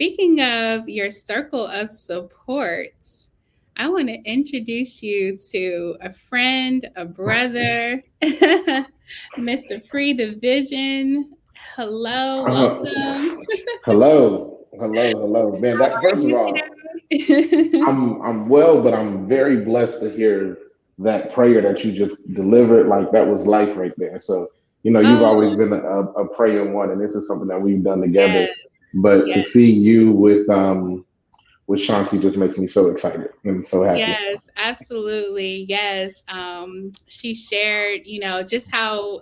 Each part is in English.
speaking of your circle of support, I want to introduce you to a friend, a brother, Mr. Free the Vision. Hello, Uh, welcome. hello, man. How That are first of you all, today? I'm well, but I'm very blessed to hear that prayer that you just delivered. Like that was life right there. So you've always Oh, been a praying one, and this is something that we've done together. yes, But to yes. see you with Shanti just makes me so excited and so happy. Yes, absolutely. Yes. She shared, just how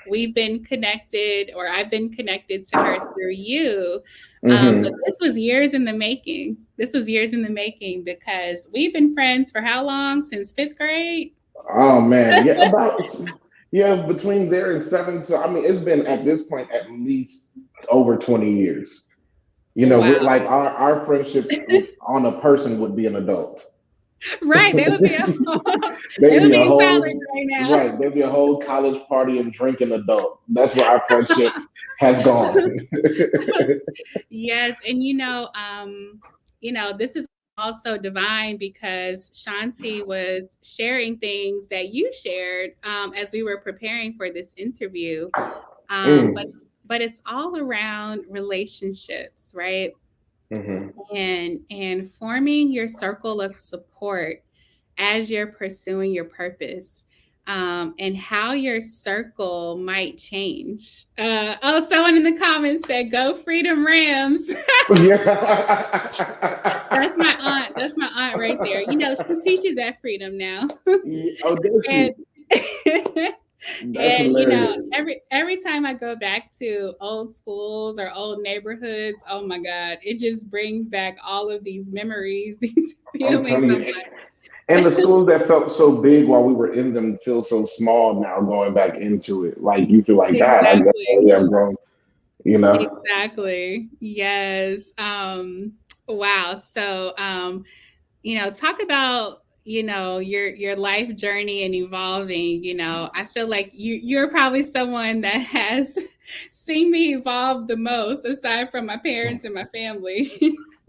we've been connected, or I've been connected to her through you. But Hmm. this was years in the making. This was years in the making because we've been friends for how long? Since fifth grade? Oh man, between there and seven. So I mean, it's been at this point at least over 20 years. We're Wow. like our friendship on a person would be an adult. Right. They would be they They'd would be be a in college whole right now. right. There'd be a whole college party and drinking adult. That's where our friendship has gone. Yes, and this is also divine because Shanti was sharing things that you shared as we were preparing for this interview. Um, but Mm. but it's all around relationships, right? Hmm. And forming your circle of support as you're pursuing your purpose. And how your circle might change. Someone in the comments said, "Go Freedom Rams." That's my Yeah. aunt. That's my aunt right there. She teaches at Freedom now. Yeah. Oh, does and she? That's and hilarious. every time I go back to old schools or old neighborhoods, oh my God, it just brings back all of these memories, these I'm feelings. telling I'm you. And the schools that felt so big while we were in them feel so small now going back into it. Like you feel like, like, God, I guess exactly. maybe I've grown, you know? Exactly. Yes. Wow. So, talk about, your life journey and evolving. I feel like you're probably someone that has seen me evolve the most aside from my parents and my family.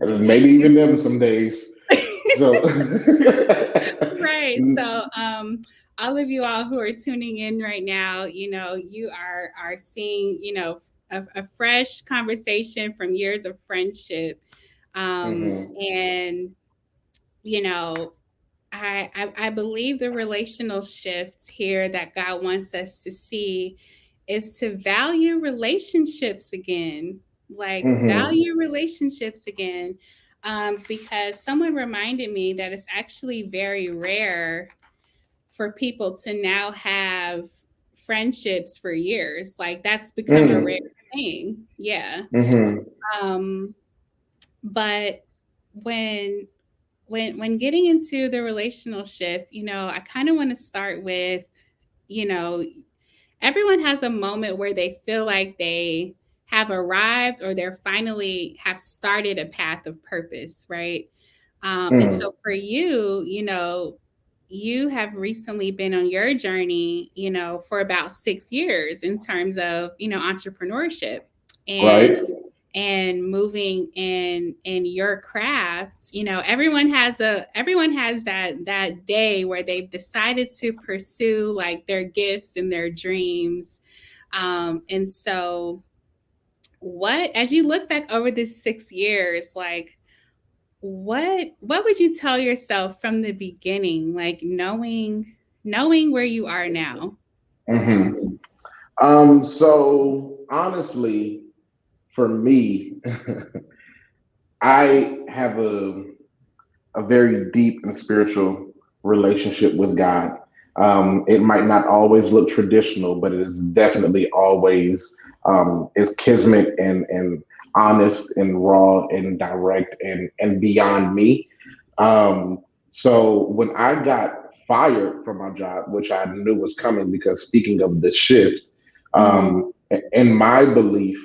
And maybe even them some days. So Right. So, all of you all who are tuning in right now, you are seeing, a fresh conversation from years of friendship. Mhm. And you know, I believe the relational shift here that God wants us to see is to value relationships again, like Mhm. value relationships again. Because someone reminded me that it's actually very rare for people to now have friendships for years. Like that's become a rare Mm. thing. Yeah. Mhm. Um, but when when getting into the relational shift, I kind of want to start with, you know, everyone has a moment where they feel like they have arrived or they're finally have started a path of purpose, right? And Mm. so for you, you have recently been on your journey, for about 6 years in terms of, entrepreneurship. And Right. moving in your craft. Everyone has that day where they've decided to pursue like their gifts and their dreams. And so what, as you look back over this 6 years, like what would you tell yourself from the beginning, like knowing where you are now? Mhm. So honestly, for me, I have a very deep and spiritual relationship with God. It might not always look traditional, but it is definitely always is kismet and honest and raw and direct and beyond me. Um, so when I got fired from my job, which I knew was coming because speaking of the shift, Mm-hmm. in my belief,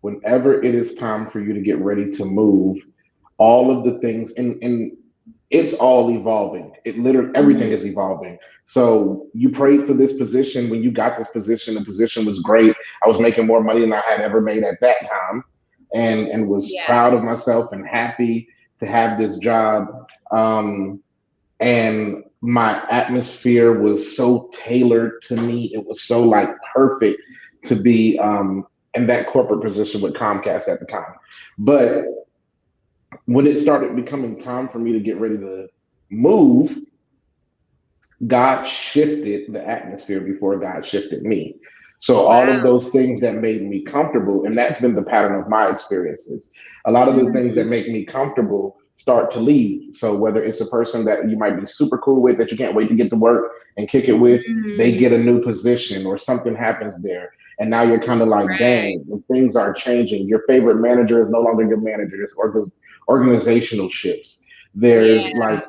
whenever it is time for you to get ready to move, all of the things and it's all evolving. It literally everything Mm-hmm. is evolving. So you prayed for this position. When you got this position, the position was great. I was making more money than I had ever made at that time. and was Yeah. proud of myself and happy to have this job. And my atmosphere was so tailored to me. It was so like perfect to be in that corporate position with Comcast at the time. But when it started becoming time for me to get ready to move, God shifted the atmosphere before God shifted me. So all of Wow. those things that made me comfortable, and that's been the pattern of my experiences. A lot of the things that Mm, make me comfortable start to leave. So whether it's a person that you might be super cool with that you can't wait to get to work and kick it with, they mm, get a new position or something happens there. And now you're kind of like, right. dang, things are changing. Your favorite manager is no longer your manager. There's organizational shifts. Yeah. There's like,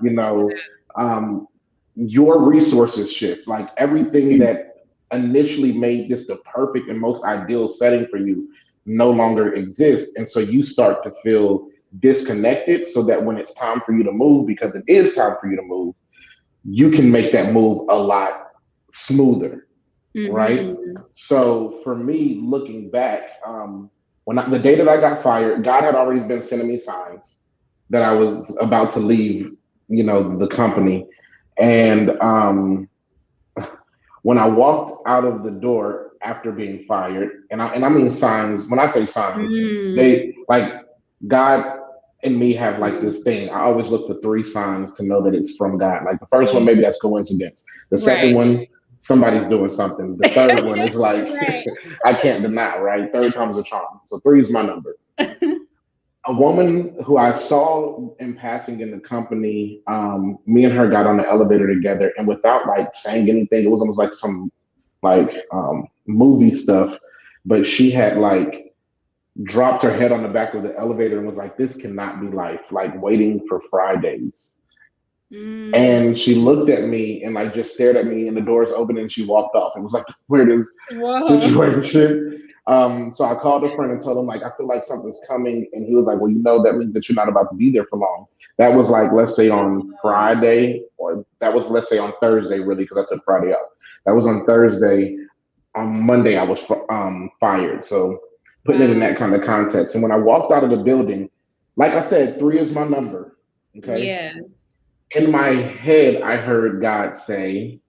um, your resources shift. Like everything that initially made this the perfect and most ideal setting for you no longer exists. And so you start to feel disconnected so that when it's time for you to move, because it is time for you to move, you can make that move a lot smoother, right? Mhm. So for me, looking back, the day that I got fired, God had already been sending me signs that I was about to leave, the company. And when I walked out of the door after being fired, and I mean signs. When I say signs, Mm, they like God and me have like mm, this thing. I always look for three signs to know that it's from God. Like the first one, maybe mm. that's coincidence. The second Right. one, somebody's doing something. The third one is like Right. I can't deny, right? Third time's a charm. So three is my number. A woman who I saw in passing in the company, me and her got on the elevator together, and without like saying anything, it was almost like some like movie stuff. But she had like dropped her head on the back of the elevator and was like, "This cannot be life." Like waiting for Fridays. Mm. And she looked at me and like just stared at me, and the doors opened and she walked off. It was like the weirdest Whoa. situation. So I called a friend and told him like I feel like something's coming, and he was like, "Well, that means that you're not about to be there for long." That was like let's say on Friday, or that was let's say on Thursday, really, because I took Friday off. That was on Thursday. On Monday, I was fired. So putting it in Wow. that kind of context, and when I walked out of the building, like I said, three is my number. Okay, Yeah. in my head, I heard God say,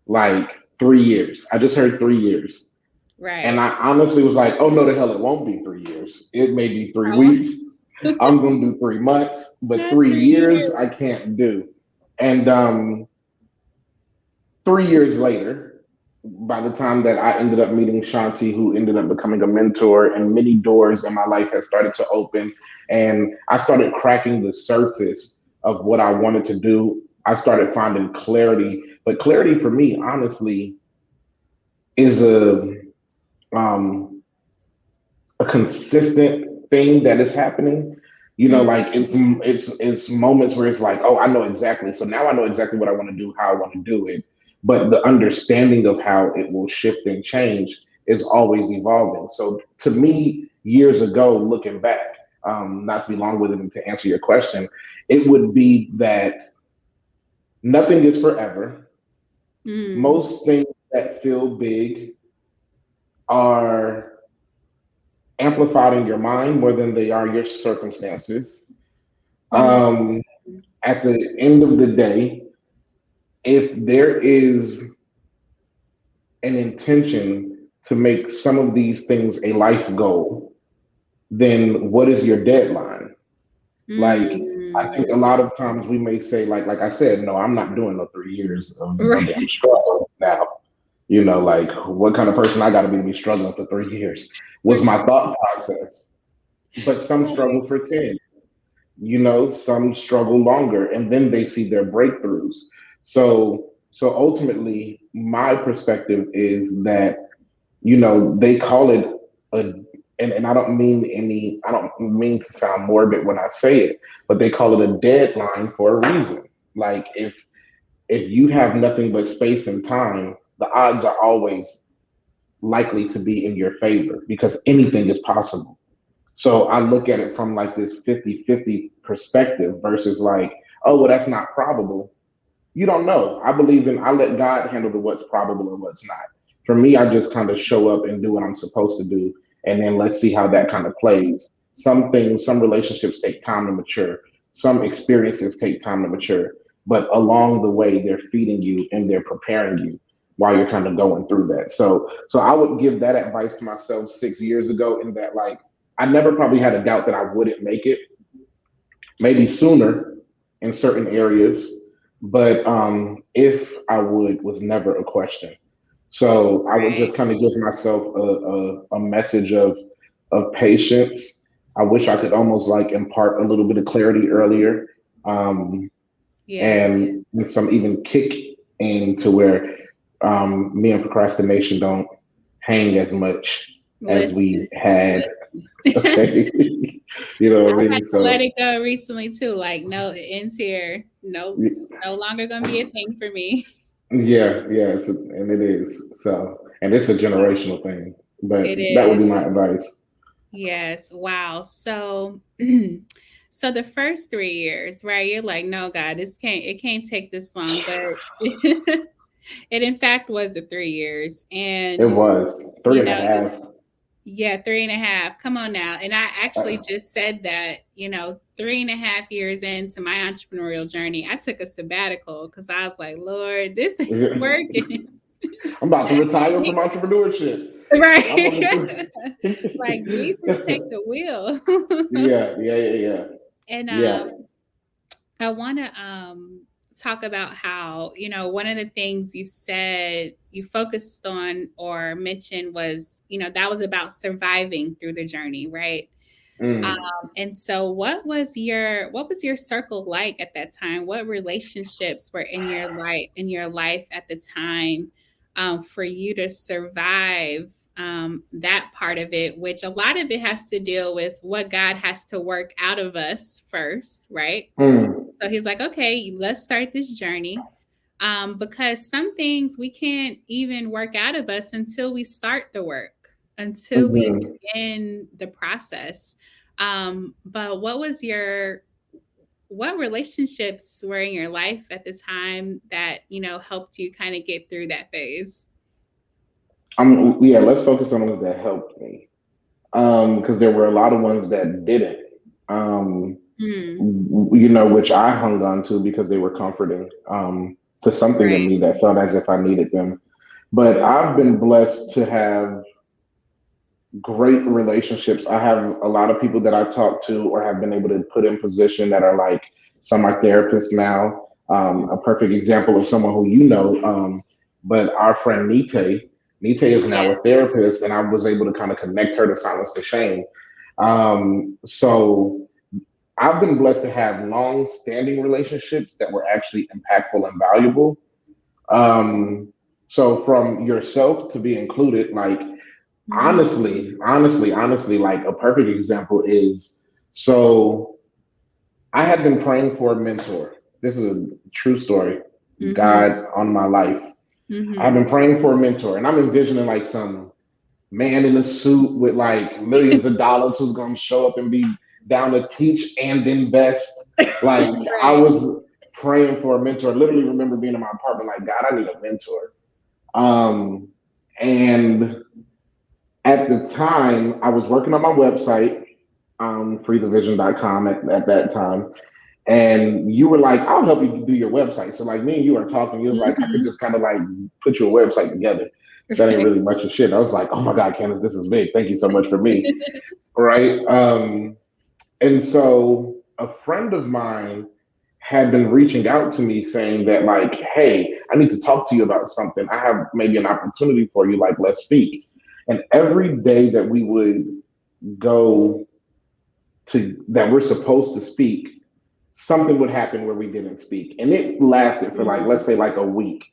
like, 3 years. I just heard 3 years. And Right. I honestly was like, oh, no, the hell, it won't be 3 years. It may be three Oh, weeks. I'm going to do 3 months, but not three 3 years. years, I can't do. And 3 years later, by the time that I ended up meeting Shanti, who ended up becoming a mentor, and many doors in my life had started to open, and I started cracking the surface of what I wanted to do. I started finding clarity, but clarity for me, honestly, is um, a consistent thing that is happening. Mm, Like it's moments where it's like, oh, I know exactly. So now I know exactly what I want to do, how I want to do it. But the understanding of how it will shift and change is always evolving. So to me, years ago, looking back, not to be long-winded and to answer your question, it would be that nothing is forever. mm, Most things that feel big are amplified in your mind more than they are your circumstances. mm, Um, at the end of the day, if there is an intention to make some of these things a life goal, then what is your deadline? Like, I think a mm. lot of times we may say, like I said, no, I'm not doing no 3 years of no damn Right. struggle now. Like what kind of person I got to be struggling for 3 years was my thought process. But some Right. struggle for 10. Some struggle longer and then they see their breakthroughs. So ultimately my perspective is that they call it a and I don't mean to sound morbid when I say it, but they call it a deadline for a reason. Like if you have nothing but space and time, the odds are always likely to be in your favor because anything is possible. So I look at it from like this 50-50 perspective versus like, oh, well, that's not probable. You don't know. I let God handle the what's probable and what's not. For me, I just kind of show up and do what I'm supposed to do. And then let's see how that kind of plays. some things, some relationships take time to mature, some experiences take time to mature, but along the way, they're feeding you and they're preparing you while you're kind of going through that. So I would give that advice to myself 6 years ago, in that, like, I never probably had a doubt that I wouldn't make it, maybe sooner in certain areas, but if I would was never a question. So I would Right. just kind of give myself a message of patience. I wish I could almost like impart a little bit of clarity earlier, um, Yes. and with some even kick into where me and procrastination don't hang as much as we Listen, had. listen. Okay, you know what I I've had mean. to let So it go recently too. Like, no, it ends here. No, no longer gonna be a thing for me. yeah, yeah, and it is. So, and it's a generational thing. But It that would is. be my advice. Yes. Wow. So so the first 3 years, right? You're like, no, God, it can't take this long. But it in fact was the 3 years. It And was three you and a know, half. yeah, 3.5. Come on now. And I actually Uh, just said that, 3.5 years into my entrepreneurial journey, I took a sabbatical because I was like, Lord, this ain't working. I'm about to retire from entrepreneurship. I'm on Right. Like Jesus, take the. the wheel. Yeah, yeah, yeah, yeah, And yeah. I want to talk about how, one of the things you said you focused on or mentioned was, that was about surviving through the journey, right? Mm, And so what was your circle like at that time? What relationships were in your life at the time, for you to survive that part of it, which a lot of it has to deal with what God has to work out of us first, right? mm, So he's like, okay, let's start this journey. Because some things we can't even work out of us until we start the work, until we mhm. begin the process. But what relationships were in your life at the time that, helped you kind of get through that phase? Yeah. Let's focus on ones that helped me, because there were a lot of ones that didn't. Um, Mm, which I hung on to because they were comforting, to something in right. me that felt as if I needed them. But Mm, I've been blessed to have great relationships. I have a lot of people that I talk to or have been able to put in position that are like some are therapists now. mm, A perfect example of someone who but our friend Nite is now yeah. a therapist, and I was able to kind of connect her to Silence the Shame. So I've been blessed to have long-standing relationships that were actually impactful and valuable. Um, so from yourself to be included, like, Mm-hmm. honestly, like a perfect example is, so I had been praying for a mentor. This is a true story. Mm-hmm. God on my life. I've Mm-hmm. been praying for a mentor, and I'm envisioning like some man in a suit with like millions of dollars who's going to show up and be down to teach and invest. Like, I Right. was praying for a mentor. I literally remember being in my apartment, like, God, I need a mentor. Um, and at the time, I was working on my website, freethevision.com at that time. And you were like, I'll help you do your website. So like me and you are talking, you was like, I could Mm-hmm. just kind of like put your website together. That ain't really much of shit. I was like, oh my God, Candace, this is big. Thank you so much for me. Right. And so a friend of mine had been reaching out to me saying that, like, hey, I need to talk to you about something. I have maybe an opportunity for you, like, let's speak. And every day that we would go to that we're supposed to speak, something would happen where we didn't speak. And it lasted for, like, let's say, like a week.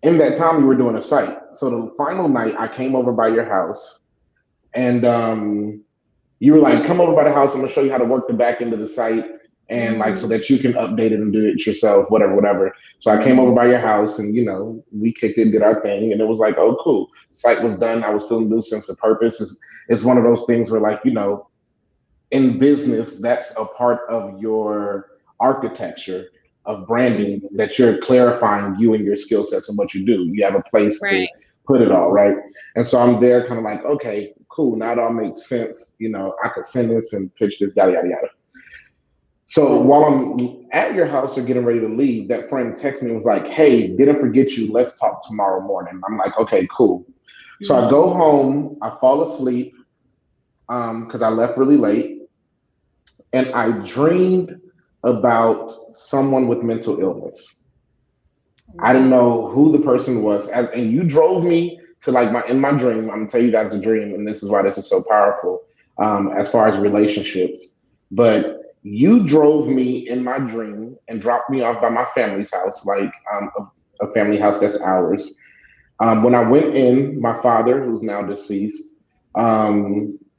In that time, we were doing a site. So the final night, I came over by your house, and you were like, come over by the house. I'm gonna show you how to work the back end of the site, and like so Mm-hmm. that you can update it and do it yourself, whatever, whatever. So I came over Mm-hmm. by your house, and we kicked it, did our thing, and it was like, oh, cool. Site was done. I was feeling a new sense of purpose. It's one of those things where, like, in business, that's a part of your architecture of branding, Mm-hmm. that you're clarifying you and your skill sets and what you do. You have a place to Right. put it all, right? And so I'm there kind of like, okay, cool. Now it all makes sense. I could send this and pitch this, yada yada yada. So while I'm at your house or getting ready to leave, that friend texted me and was like, "Hey, didn't forget you. Let's talk tomorrow morning." I'm like, "Okay, cool." So I Mm. go home, I fall asleep because I left really late, and I dreamed about someone with mental illness. I didn't Wow. know who the person was, and you drove me to like my in my dream. I'm gonna tell you guys the dream, and this is why this is so powerful as far as relationships. But you drove me in my dream and dropped me off by my family's house, like a family house that's ours. When I went in, my father, who's now deceased,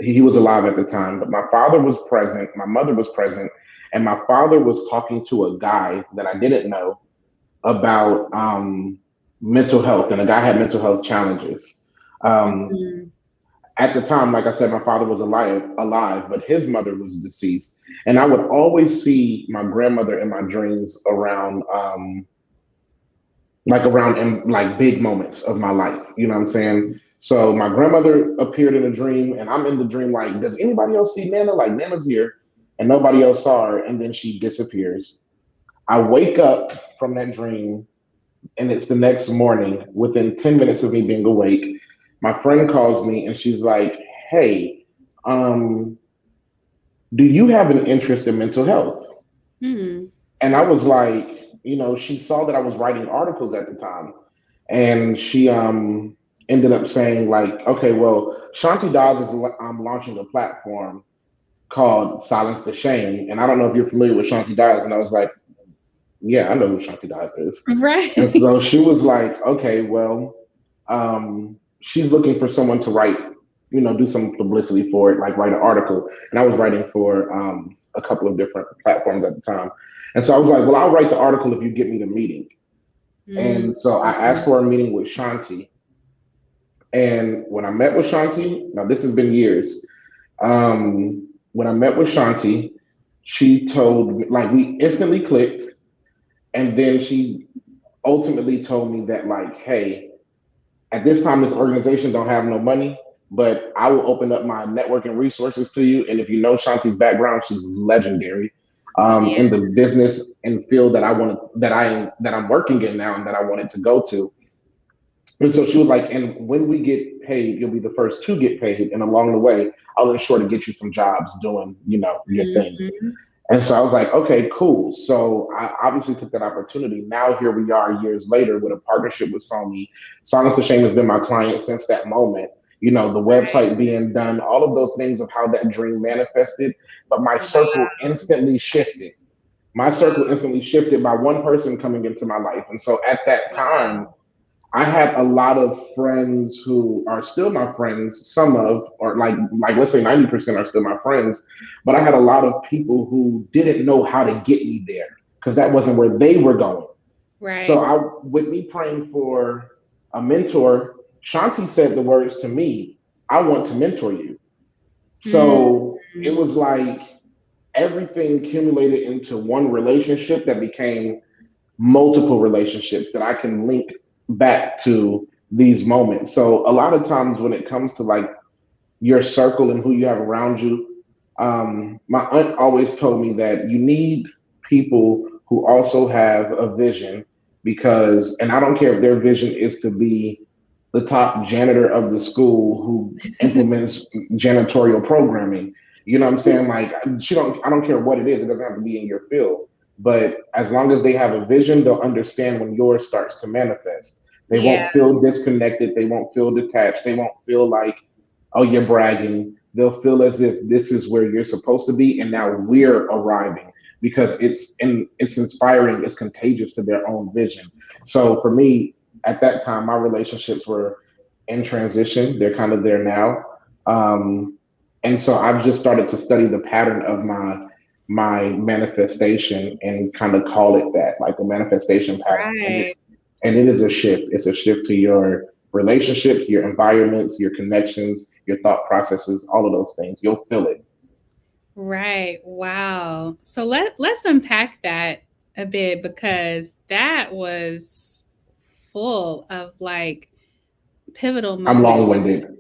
he was alive at the time, but my father was present, my mother was present, and my father was talking to a guy that I didn't know about mental health, and the guy had mental health challenges. Um, Mhm. at the time, like I said, my father was alive, but his mother was deceased, and I would always see my grandmother in my dreams around, like around in like big moments of my life. You know what I'm saying? So my grandmother appeared in a dream, and I'm in the dream like, does anybody else see Nana? Like Nana's here, and nobody else saw her, and then she disappears. I wake up from that dream and it's the next morning within 10 minutes of me being awake. My friend calls me and she's like, "Hey, um do you have an interest in mental health?" Mm. And I was like, she saw that I was writing articles at the time, and she ended up saying like, "Okay, well, Shanti Dawes is launching a platform called Silence the Shame, and I don't know if you're familiar with Shanti Dawes." And I was like, "Yeah, I know who Shanti Dawes is." And Right. so she was like, "Okay, well, she's looking for someone to write, do some publicity for it, like write an article." And I was writing for a couple of different platforms at the time. And so I was like, "Well, I'll write the article if you get me the meeting." Mm. And so I asked for a meeting with Shanti. And when I met with Shanti, now this has been years. When I met with Shanti, she told me, like, we instantly clicked. And then she ultimately told me that, like, hey, at this time this organization don't have no money, but I will open up my network and resources to you. And if you know Shanti's background, she's legendary Yeah. in the business and field that I want to that I'm working in now and that I wanted to go to. And so she was like, and when we get paid, you'll be the first to get paid, and along the way I'll ensure to get you some jobs doing your thing. Mhm. And so I was like, "Okay, cool." So I obviously took that opportunity. Now here we are years later with a partnership with Sony. Silence the Shame has been my client since that moment. The Right. website being done, all of those things of how that dream manifested. But my circle Wow. instantly shifted. My Wow. circle instantly shifted by one person coming into my life. And so at that time, Wow. I had a lot of friends who are still my friends. Some of, or like let's say 90% are still my friends, but I had a lot of people who didn't know how to get me there because that wasn't where they were going. So Right. with me praying for a mentor, Shanti said the words to me, "I want to mentor you." Mm. So it was like everything accumulated into one relationship that became multiple relationships that I can link back to these moments. So a lot of times when it comes to like your circle and who you have around you, my aunt always told me that you need people who also have a vision because, and I don't care if their vision is to be the top janitor of the school who implements janitorial programming. You know what I'm saying? Like I don't care what it is. It doesn't have to be in your field. But as long as they have a vision, they'll understand when yours starts to manifest. They Yeah. won't feel disconnected. They won't feel detached. They won't feel like, oh, you're bragging. They'll feel as if this is where you're supposed to be, and now we're arriving because it's inspiring, it's contagious to their own vision. So for me, at that time, my relationships were in transition. They're kind of there now, and so I've just started to study the pattern of my manifestation and kind of call it that, like the manifestation pattern. Right. And it is a shift. It's a shift to your relationships, your environments, your connections, your thought processes, all of those things. You'll feel it. Right. Wow. So let's unpack that a bit because that was full of like pivotal I'm long moments. winded.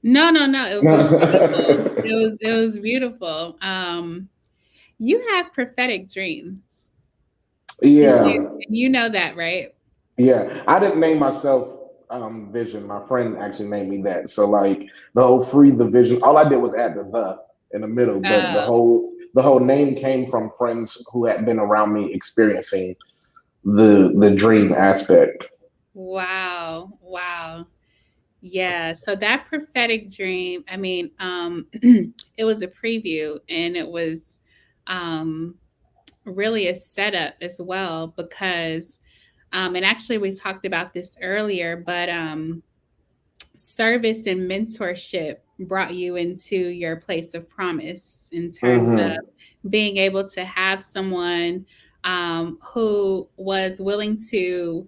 No, no, no, it was beautiful. It was beautiful. You have prophetic dreams. Did you Yeah, you know that, right? yeah. I didn't name myself Vision. My friend actually named me that. So like the whole free the vision. All I did was add the in the middle, but Oh, the whole name came from friends who had been around me experiencing the dream aspect. wow. Wow. Yeah, so that prophetic dream, I mean, it was a preview and it was um really a setup as well because and actually we talked about this earlier, but service and mentorship brought you into your place of promise in terms of Hmm. being able to have someone who was willing to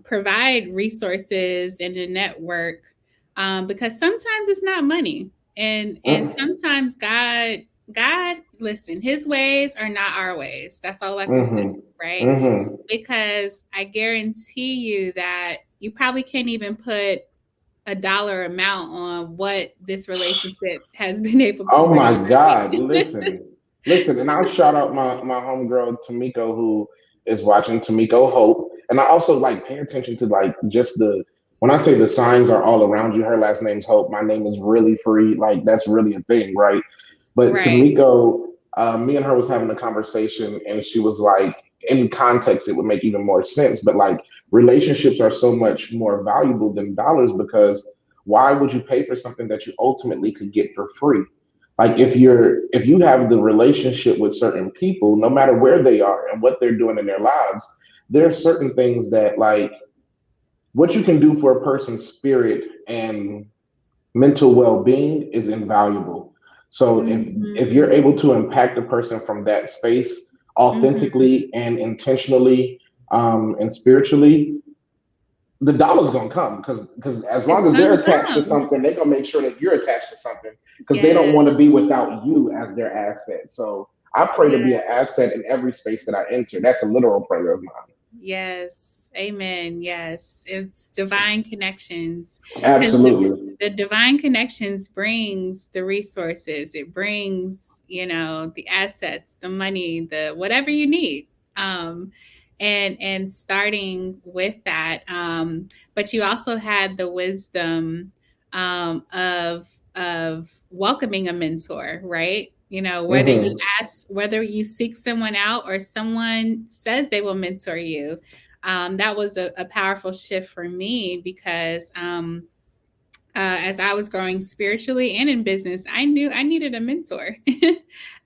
provide resources and a network because sometimes it's not money and sometimes God listen, his ways are not our ways. That's all I can say, Hmm. right? Hmm. Because I guarantee you that you probably can't even put a dollar amount on what this relationship has been able to Oh bring my God! your way. Listen, and I'll shout out my homegirl Tamiko who is watching Tamiko Hope, and I also like pay attention to like just the when I say the signs are all around you. Her last name's Hope. My name is really free. Like that's really a thing, right? But Right. Tamiko, me and her was having a conversation, and she was like, in context, it would make even more sense. But like, relationships are so much more valuable than dollars because why would you pay for something that you ultimately could get for free? Like, if you have the relationship with certain people, no matter where they are and what they're doing in their lives, there are certain things that like what you can do for a person's spirit and mental well-being is invaluable. So if you're Mhm. able to impact a person from that space Mhm. authentically and intentionally and spiritually, the dollar's gonna come because as It's long as gonna they're attached to come. something, they're gonna make sure that you're attached to something because they don't Yes. want to be without you as their asset. So I pray to Yeah. be an asset in every space that I enter. That's a literal prayer of mine. Yes. Amen. Yes. It's divine connections. Because Absolutely. the divine connections brings the resources. It brings, the assets, the money, the whatever you need. And starting with that. But you also had the wisdom of welcoming a mentor, right? Whether you Hmm. whether you seek someone out or someone says they will mentor you. That was a powerful shift for me because as I was growing spiritually and in business, I knew I needed a mentor.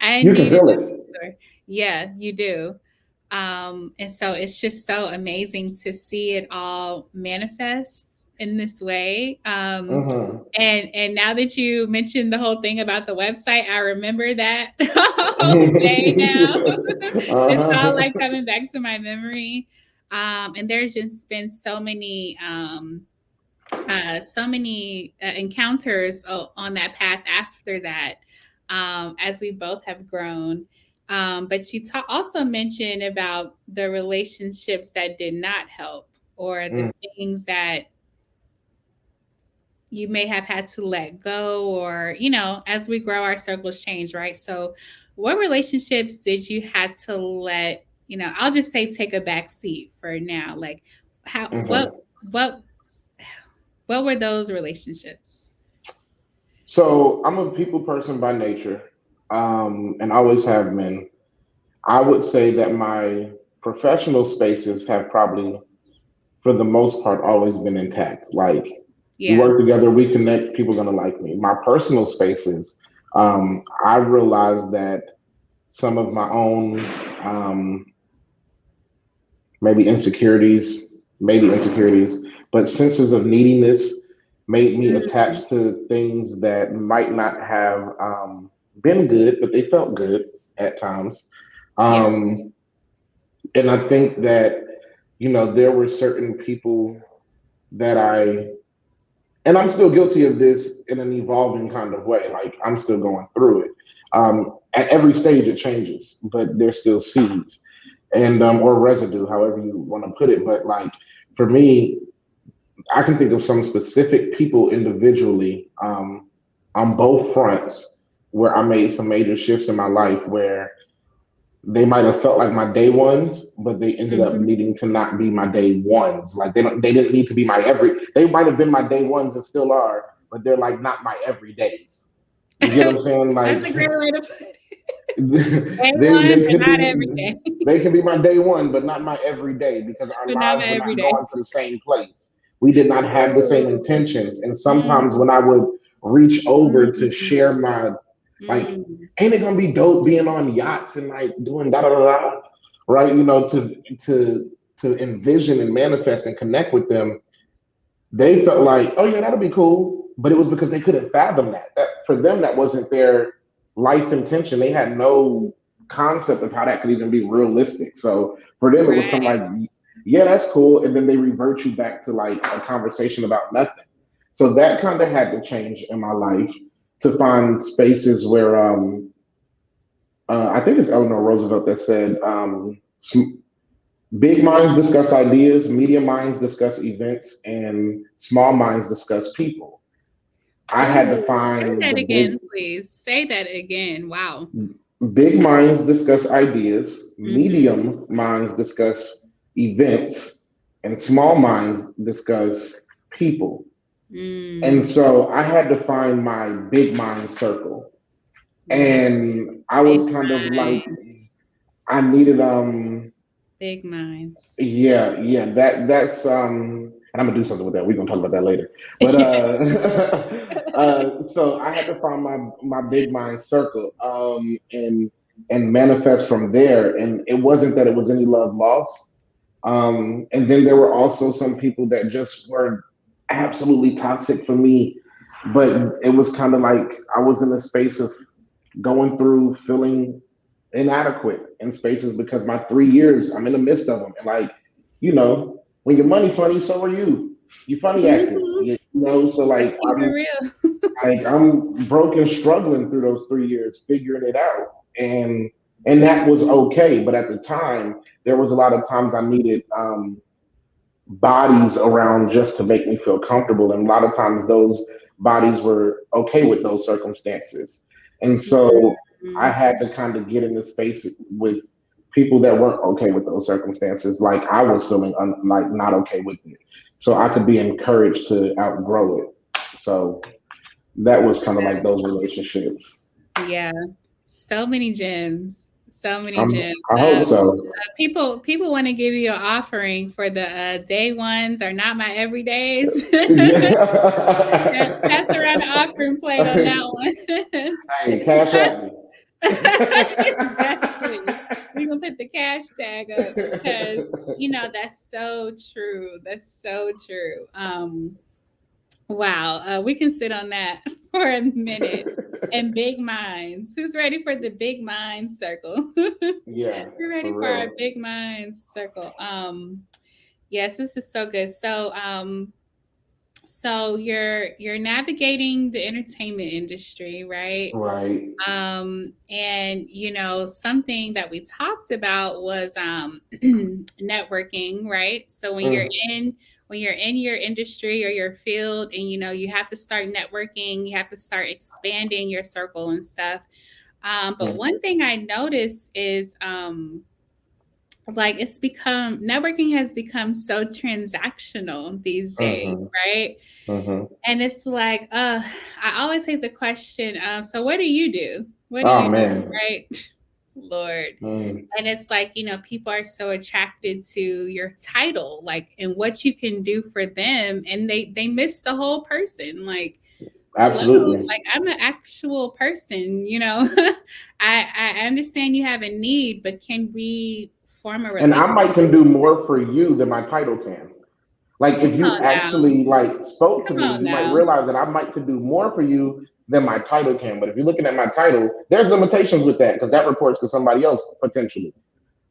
I You can needed feel a it. mentor. Yeah, you do. And so it's just so amazing to see it all manifest in this way. Hmm. And now that you mentioned the whole thing about the website, I remember that whole day now. It's all Uh-huh. like coming back to my memory. And there's just been so many encounters on that path after that, as we both have grown. But you also mentioned about the relationships that did not help or the things that you may have had to let go, or as we grow our circles change, right? So what relationships did you had to let, I'll just say, take a back seat for now? Like, how what what were those relationships? So I'm a people person by nature, and always have been. I would say that my professional spaces have probably, for the most part, always been intact. Like we Yeah. work together, we connect, people gonna like me. My personal spaces, I realized that some of my own maybe insecurities, maybe insecurities, but senses of neediness made me Mm, attached to things that might not have been good, but they felt good at times. yeah. Um, and I think that, there were certain people that and I'm still guilty of this in an evolving kind of way. Like I'm still going through it. At every stage, it changes, but there's still seeds and or residue, however you want to put it. But like for me, I can think of some specific people individually, on both fronts, where I made some major shifts in my life where they might have felt like my day ones, but they ended up Mhm. needing to not be my day ones. Like they didn't need to be my every. They might have been my day ones and still are, but they're like not my everydays. You get what I'm saying? That's a Like great way to put it. Day they one, but could not every be day. they can be my day one, but not my everyday because our But not lives my were not every day. going to the same place. We did not have the same Ooh. intentions. And sometimes Mm, when I would reach over to share mm, my like, mm. ain't it gonna be dope being on yachts and like doing da da da da, right? You know, to envision and manifest and connect with them, they felt like, oh yeah, that'll be cool. But it was because they couldn't fathom that. That for them, that wasn't their life intention. They had no concept of how that could even be realistic. So for them, it was kind of Right. like, yeah, that's cool. And then they revert you back to like a conversation about nothing. So that kind of had to change in my life to find spaces where I think it's Eleanor Roosevelt that said, big minds discuss ideas, medium minds discuss events, and small minds discuss people. I had to Ooh, say find the that again, big please. Say that again. Wow. big minds discuss ideas, Mhm. medium minds discuss events, and small minds discuss people. And Mm. so I had to find my big mind circle. Yeah, And I big was kind of like, minds. I needed Big minds. yeah, that's and I'm gonna do something with that. We're gonna talk about that later. But so I had to find my big mind circle, and manifest from there. And it wasn't that it was any love lost. And then there were also some people that just were absolutely toxic for me. But it was kind of like I was in a space of going through feeling inadequate in spaces because my 3 years, I'm in the midst of them. And like, when your money funny, so are you. You funny acting. Mhm. So Let's like keep it real. I'm broken, struggling through those 3 years, figuring it out. And that was okay. But at the time, there was a lot of times I needed bodies around just to make me feel comfortable. And a lot of times those bodies were okay with those circumstances. And so I Mhm. had to kind of get in the space with people that weren't okay with those circumstances, like I was feeling like not okay with it. So I could be encouraged to outgrow it. So that was kind of like those relationships. Yeah. So many gems. So many gems. I hope so. People want to give you an offering for the day ones are not my everydays. Yeah, pass around the offering plate on that one. Hey, cash at me. Exactly. We're gonna put the cash tag up because that's so true. That's so true. Wow, we can sit on that for a minute. And big minds. Who's ready for the big minds circle? Yeah, We're for ready for our real. big minds circle. Yes, this is so good. So you're navigating the entertainment industry, right? Right. And something that we talked about was networking, right? So Mm, when you're in your industry or your field, and you have to start networking, you have to start expanding your circle and stuff. But mm, one thing I noticed is like it's become networking has become so transactional these days, mhm, right? mhm. And it's like, I always hate the question, so what do you do? What do Oh you do? man. Right? Lord. Mm, And it's like, people are so attracted to your title, like, and what you can do for them. And they miss the whole person. Like, hello, absolutely. like I'm an actual person, I understand you have a need, but can we form a And I relationship? might can do more for you than my title can. Like if Come you on now. actually like spoke to Come me, on you might now. realize that I might could do more for you than my title can. But if you're looking at my title, there's limitations with that because that reports to somebody else potentially.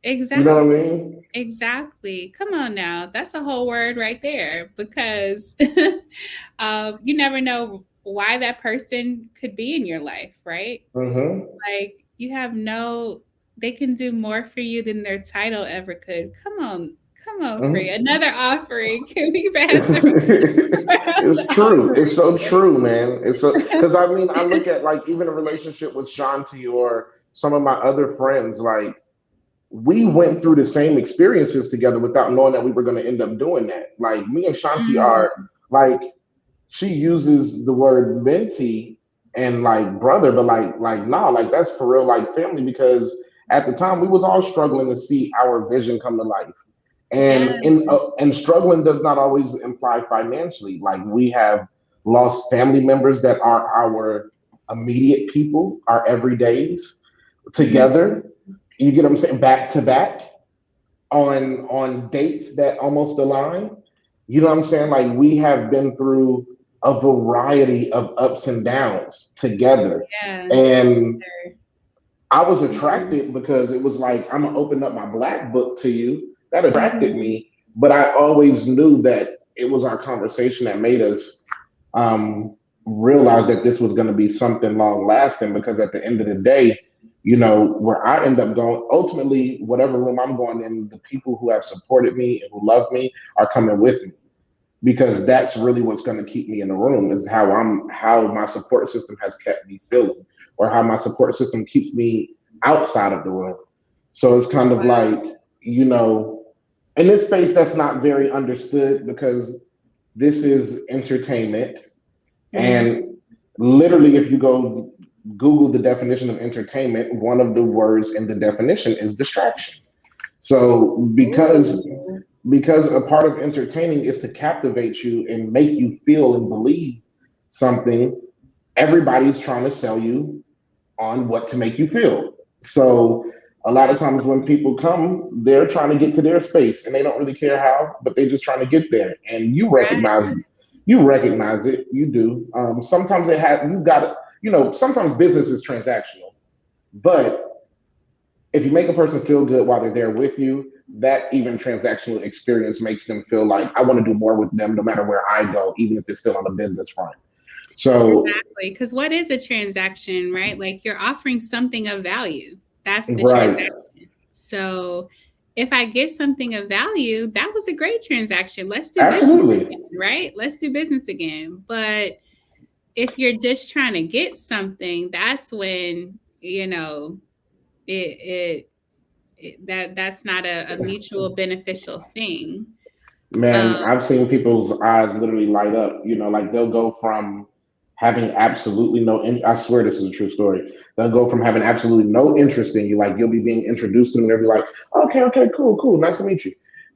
You know what I Exactly. mean? Exactly. Come on now. That's a whole word right there because you never know why that person could be in your life, right? Mm-hmm. Like they can do more for you than their title ever could. Come Come on, free. Mhm. Another offering. Can we pass It's the true. It's offering? so true, man. It's so because I mean I look at like even a relationship with Shanti or some of my other friends, like we went through the same experiences together without knowing that we were going to end up doing that. Like me and Shanti are Mm, like she uses the word mentee and like brother, but like nah, like that's for real like family because at the time we was all struggling to see our vision come to life. yeah, And struggling does not always imply financially. Like we have lost family members that are our immediate people, our everydays mhm, together. You get what I'm saying? Back to back on dates that almost align. You know what I'm saying? Like we have been through a variety of ups and downs together. yeah, And together. I was Mhm, attracted because it was like, I'm gonna open up my black book to you. That attracted mhm. me, but I always knew that it was our conversation that made us um, realize that this was gonna be something long lasting because at the end of the day, you know, where I end up going, ultimately, whatever room I'm going in, the people who have supported me and who love me are coming with me because that's really what's going to keep me in the room is how my support system has kept me feeling or how my support system keeps me outside of the room. So it's kind of Wow. like, you know, in this space that's not very understood because this is entertainment Mhm. and literally if you go Google the definition of entertainment, one of the words in the definition is distraction. So Ooh. because a part of entertaining is to captivate you and make you feel and believe something, everybody's trying to sell you on what to make you feel. So a lot of times when Absolutely. people come, they're trying to get to their space and they don't really care how, but they're just trying to get there. And Right. you recognize it. You do. Sometimes it has. You got to. You know, sometimes business is transactional, but if you make a person feel good while they're there with you, that even transactional experience makes them feel like I want to do more with them no matter where I go, even if it's still on the business front. So, Exactly. Because what is a transaction, right? Like you're offering something of value. That's the right, transaction. So if I get something of value, that was a great transaction. Let's do business absolutely. again, right? Let's do business again. But if you're just trying to get something, that's when, it, that's not a mutual beneficial thing. Um, Man, I've seen people's eyes literally light up. You know, like they'll go from having absolutely no. I swear this is a true story. They'll go from having absolutely no interest in you, like you'll be being introduced to them, and they'll be like, "Okay, okay, cool, cool, nice to meet you,"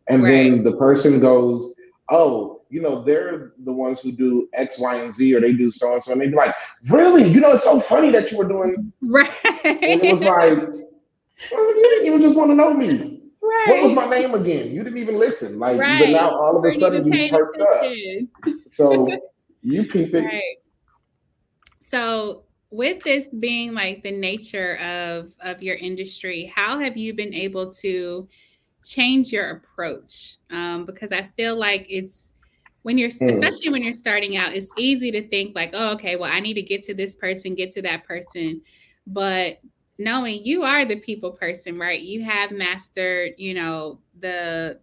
and right. then the person goes, "Oh, you know, they're the ones who do X, Y, and Z, or they do so and so," and they'd be like, "Really? You know, it's so funny that you were doing," and it was Right. like, well, you didn't even just want to know me. What was Right. my name again? You didn't even listen. Like, but Right. now You all of a weren't sudden even you paying perked up. attention. So you peep it. Right. So, with this being like the nature of your industry, how have you been able to change your approach? Because I feel like it's when you're, Mm. especially when you're starting out, it's easy to think like, oh, okay, well, I need to get to this person, get to that person. But knowing you are the people person, right? You have mastered, the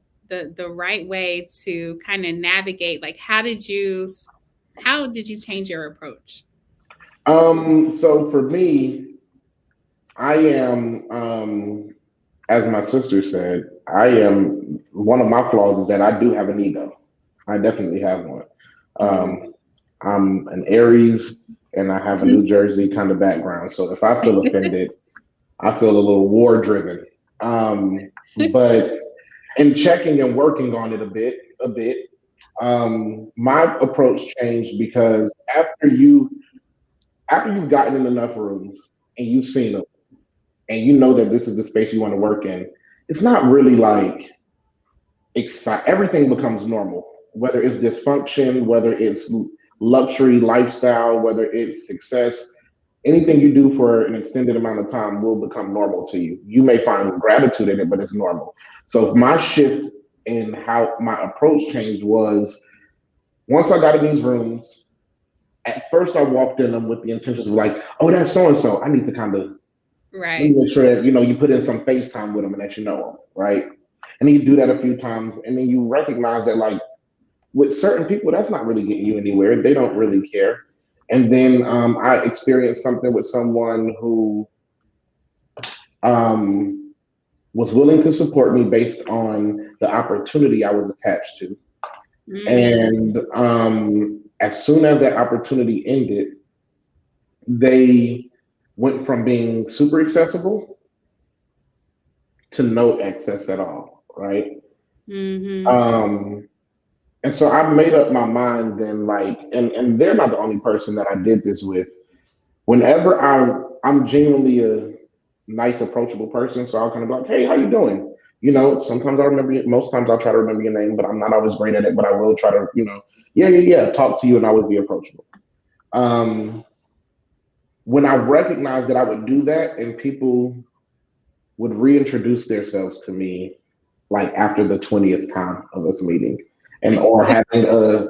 right way to kind of navigate. Like, how did you change your approach? So for me, I am, as my sister said, I am one of my flaws is that I do have an ego. I definitely have one. Mhm. Um, I'm an Aries and I have a New Jersey kind of background. So if I feel offended, I feel a little war driven. But in checking and working on it a bit, my approach changed because after you've gotten in enough rooms and you've seen them and you know that this is the space you want to work in, it's not really like excite. Everything becomes normal, whether it's dysfunction, whether it's luxury lifestyle, whether it's success. Anything you do for an extended amount of time will become normal to you. You may find gratitude in it, but it's normal. So my shift in how my approach changed was once I got in these rooms, at first I walked in them with the intentions of like, oh, that's so and so. I need to kind of let me Right. make sure that you know you put in some FaceTime with them and that you know them, right? And then you do that a few times, and then you recognize that, like, with certain people, that's not really getting you anywhere. They don't really care. And then I experienced something with someone who um, was willing to support me based on the opportunity I was attached to. Mm, And as soon as that opportunity ended, they went from being super accessible to no access at all, right? mm-hmm. Um, and so I made up my mind then, like, and they're not the only person that I did this with. Whenever I'm genuinely a nice, approachable person, so I'll kind of be like, "Hey, how you doing?" You know, sometimes I remember you, most times I'll try to remember your name, but I'm not always great at it. But I will try to, yeah, yeah, yeah, talk to you and always be approachable. Um, when I recognized that I would do that, and people would reintroduce themselves to me, like after the 20th time of us meeting, and or having a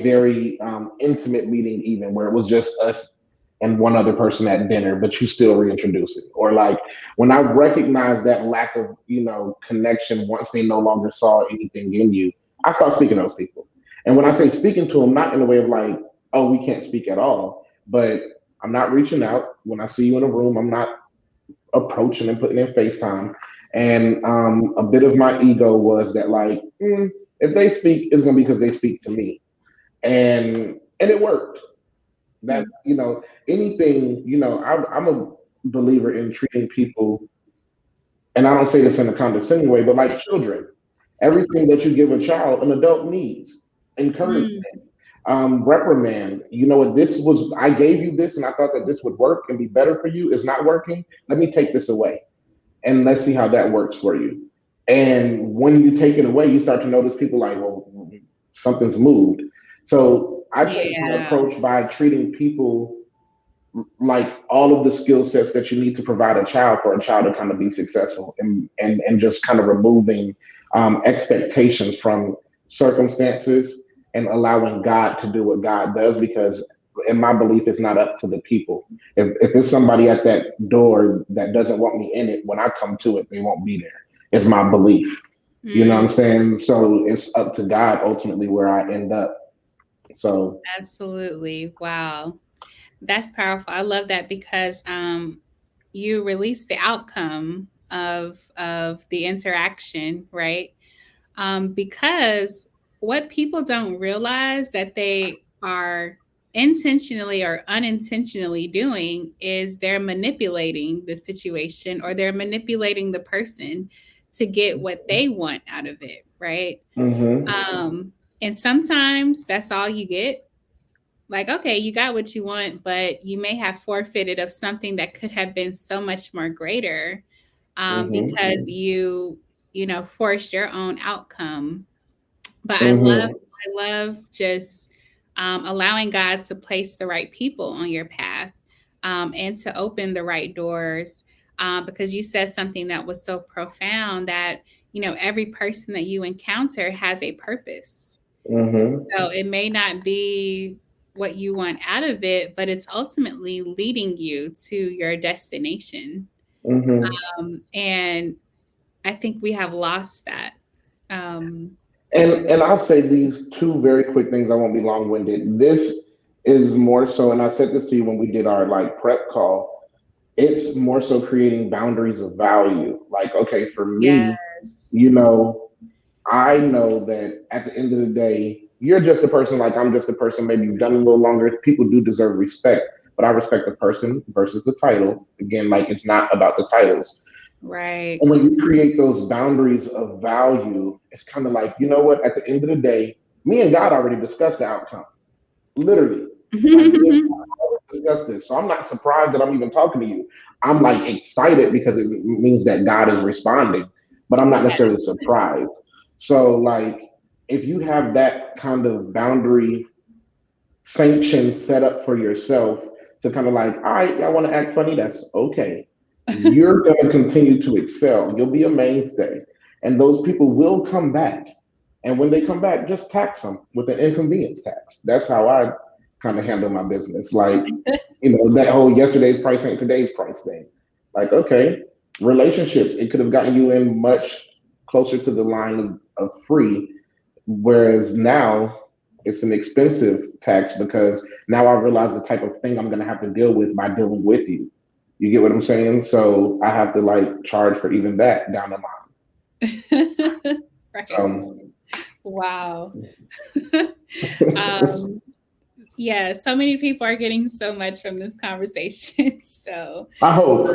very intimate meeting, even where it was just us and one other person at dinner, but you still reintroduce it. Or like when I recognized that lack of, connection once they no longer saw anything in you, I start speaking to those people. And when I say speaking to them, not in a way of like, oh, we can't speak at all, but I'm not reaching out. When I see you in a room, I'm not approaching and putting in FaceTime. And a bit of my ego was that, like, if they speak, it's gonna be because they speak to me, and it worked. That, anything, I'm a believer in treating people, and I don't say this in a condescending way, but like children. Everything that you give a child, an adult needs encouragement, Mm, reprimand. You know what? This was, I gave you this, and I thought that this would work and be better for you. It's not working. Let me take this away, and let's see how that works for you. And when you take it away, you start to notice people like, well, something's moved. So I changed my yeah. approach by treating people like all of the skill sets that you need to provide a child for a child to kind of be successful, and just kind of removing expectations from circumstances and allowing God to do what God does, because in my belief it's not up to the people. If it's somebody at that door that doesn't want me in it, when I come to it they won't be there. It's my belief. You know what I'm Mm, saying? So it's up to God ultimately where I end up. So absolutely. Wow. That's powerful. I love that because you release the outcome of the interaction, right? Because what people don't realize that they are intentionally or unintentionally doing is they're manipulating the situation, or they're manipulating the person to get what they want out of it, right? mhm, And sometimes that's all you get. Like, okay, you got what you want, but you may have forfeited of something that could have been so much more greater, mhm, because you forced your own outcome. But mhm, I love just allowing God to place the right people on your path, and to open the right doors. Because you said something that was so profound, that every person that you encounter has a purpose. mhm, So it may not be what you want out of it, but it's ultimately leading you to your destination. mhm. And I think we have lost that. Um, And I'll say these two very quick things. I won't be long winded. This is more so, and I said this to you when we did our like prep call. It's more so creating boundaries of value. Like, okay, for me, yes. you know, I know that at the end of the day, you're just a person like I'm just a person. Maybe you've done it a little longer. People do deserve respect, but I respect the person versus the title. Again, like, it's not about the titles. Right. And when you create those boundaries of value, it's kind of like, you know what? At the end of the day, me and God already discussed the outcome. Literally, like, me and God already discussed this. So I'm not surprised that I'm even talking to you. I'm like excited because it means that God is responding, but I'm not Yeah. necessarily surprised. So, like, if you have that kind of boundary sanction set up for yourself to kind of like, all right, y'all want to act funny? That's okay. You're going to continue to excel. You'll be a mainstay. And those people will come back. And when they come back, just tax them with an inconvenience tax. That's how I kind of handle my business. Like, that whole yesterday's price ain't today's price thing. Like, okay. Relationships, it could have gotten you in much closer to the line of free, whereas now it's an expensive tax because now I realize the type of thing I'm going to have to deal with by dealing with you. You get what I'm saying? So I have to like charge for even that down the line. Right. So Wow. it's, um, yeah, so many people are getting so much from this conversation. So I hope.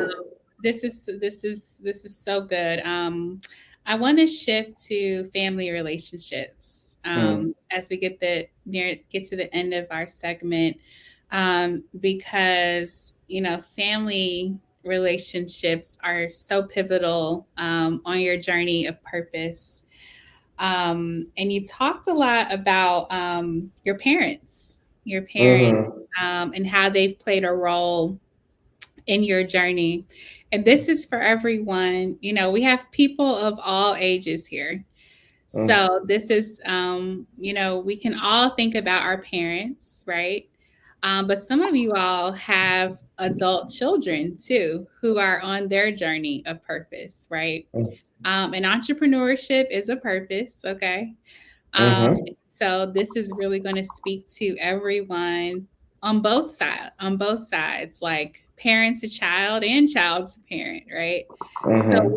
this is so good. I want to shift to family relationships Mm, as we get to the end of our segment, because family relationships are so pivotal on your journey of purpose. And you talked a lot about your parents, mm-hmm, and how they've played a role in your journey. And this is for everyone. We have people of all ages here. mm, So this is, we can all think about our parents, right? But some of you all have adult children too who are on their journey of purpose, right? And entrepreneurship is a purpose, okay? Um, mm-hmm, so this is really going to speak to everyone on both sides, like parents to child and child to parent, right? So mm-hmm.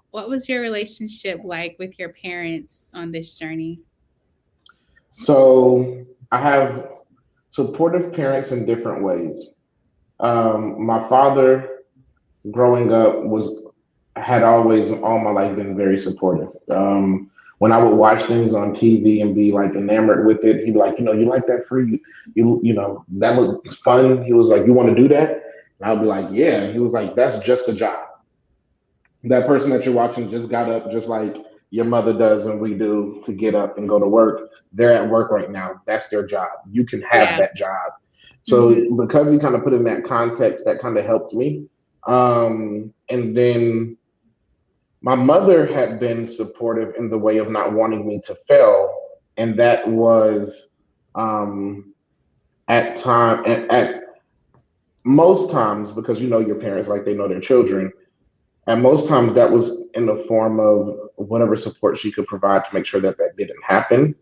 what was your relationship like with your parents on this journey? So I have supportive parents in different ways. My father, growing up, was had always all my life been very supportive. When I would watch things on TV and be like enamored with it, he'd be like, you like that for you, that looks fun. He was like, you want to do that? And I'd be like, yeah. And he was like, that's just a job. That person that you're watching just got up, just like your mother does and we do to get up and go to work. They're at work right now. That's their job. You can have Yeah. that job. Mhm. So because he kind of put it in that context, that kind of helped me. And then my mother had been supportive in the way of not wanting me to fail, and that was um, at most times, because your parents, like, they know their children. At most times, that was in the form of whatever support she could provide to make sure that that didn't happen.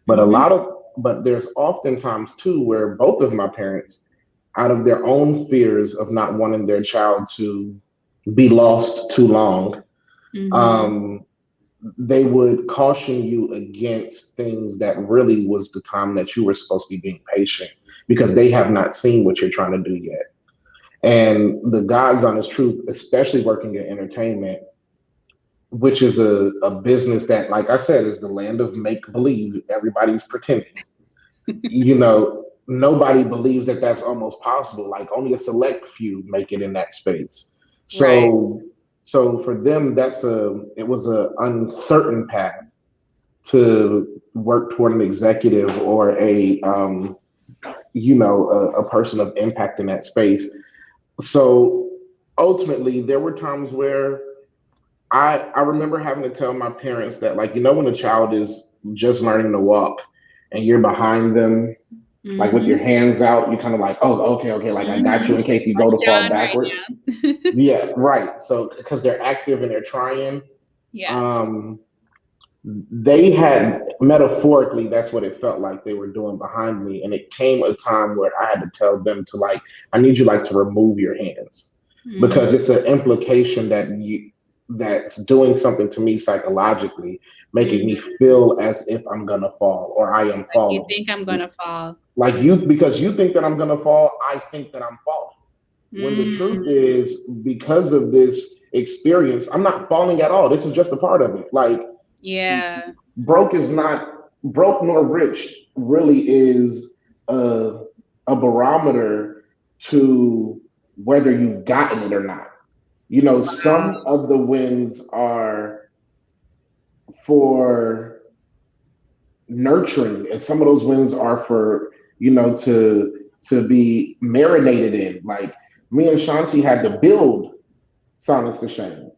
But Mhm. there's oftentimes too where both of my parents, out of their own fears of not wanting their child to be lost too long, Mhm. um, they would caution you against things that really was the time that you were supposed to be being patient because they have not seen what you're trying to do yet. And the God's honest truth, especially working in entertainment, which is a business that, like I said, is the land of make believe. Everybody's pretending. Nobody believes that that's almost possible. Like only a select few make it in that space. Right. So for them, it was a uncertain path to work toward an executive or a person of impact in that space. So ultimately, there were times where I remember having to tell my parents that, like, when a child is just learning to walk and you're behind them, like with your Mhm. hands out, you're kind of like, oh, okay, like I got you Mhm. in case you go Watch to fall John right backwards. now. Yeah, right. So because they're active and they're trying, Yeah. um, they had metaphorically, that's what it felt like they were doing behind me. And it came a time where I had to tell them to, like, I need you, like, to remove your hands because Mhm. it's an implication that's doing something to me psychologically, making me Mhm. feel as if I'm gonna fall or I am Like, you falling. think I'm gonna fall. Like, because you think that I'm gonna fall, I think that I'm falling. When the truth Mm. is, because of this experience, I'm not falling at all. This is just a part of it. Like, Yeah. broke is not broke nor rich really is a, a barometer to whether you've gotten it or not. Some Wow. of the wins are for nurturing and some of those wins are for to be marinated in. Like, me and Shanti had to build Silence the Shame.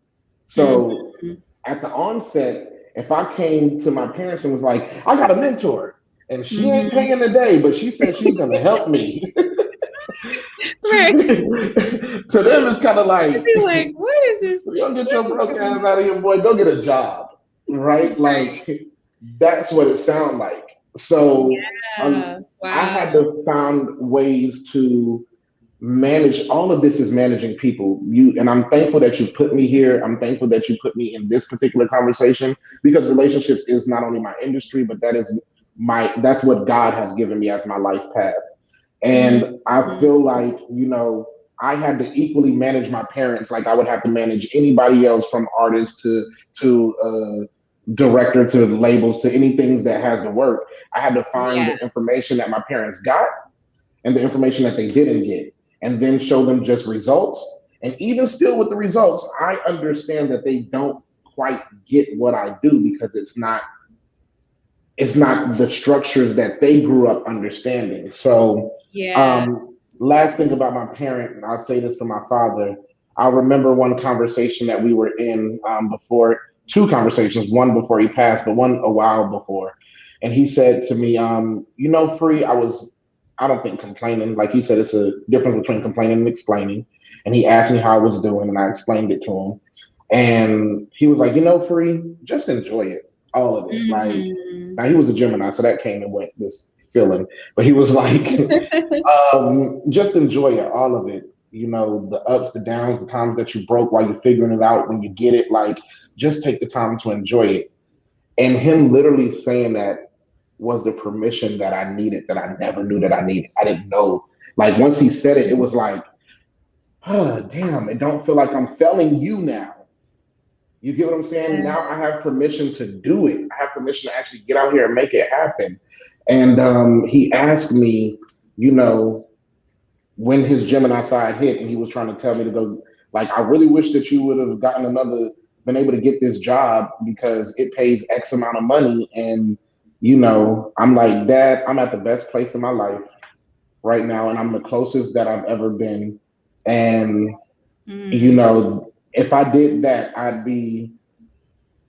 So Mhm. at the onset, if I came to my parents and was like, I got a mentor and she ain't Mhm. paying today, but she said she's going to help me. Right. To them, it's kind of I'd like, be like, what is you this? don't get What your is broke going ass out of here, boy. Go get a job, right? Right. Like that's what it sounds like. So Yeah. I had Wow. to find ways to manage. All of this is managing people. And I'm thankful that you put me here. I'm thankful that you put me in this particular conversation because relationships is not only my industry, but that's what God has given me as my life path. And I Mhm. feel like, I had to equally manage my parents like I would have to manage anybody else, from artists to director to labels to anything that has to work. I had to find Yeah. the information that my parents got and the information that they didn't get, and then show them just results. And even still with the results, I understand that they don't quite get what I do because it's not the structures that they grew up understanding. So, Yeah. last thing about my parent, and I'll say this for my father. I remember one conversation that we were in, before, two conversations, one before he passed, but one a while before. And he said to me, Free, I don't think complaining. Like he said, it's a difference between complaining and explaining. And he asked me how I was doing, and I explained it to him. And he was like, Free, just enjoy it, all of it. Like, Mhm. now he was a Gemini, so that came and went, this feeling. But he was like, just enjoy it, all of it. The ups, the downs, the times that you broke while you're figuring it out. When you get it, like, just take the time to enjoy it. And him literally saying that was the permission that I needed, that I never knew that I needed. I didn't know. Like once he said it, it was like, oh damn, it don't feel like I'm failing you now. You get what I'm saying? Yeah. Now I have permission to do it. I have permission to actually get out here and make it happen. And he asked me, you know, when his Gemini side hit, and he was trying to tell me to go, like, I really wish that you would have been able to get this job because it pays X amount of money. And, I'm like, Dad, I'm at the best place in my life right now, and I'm the closest that I've ever been. And, Mm. if I did that, I'd be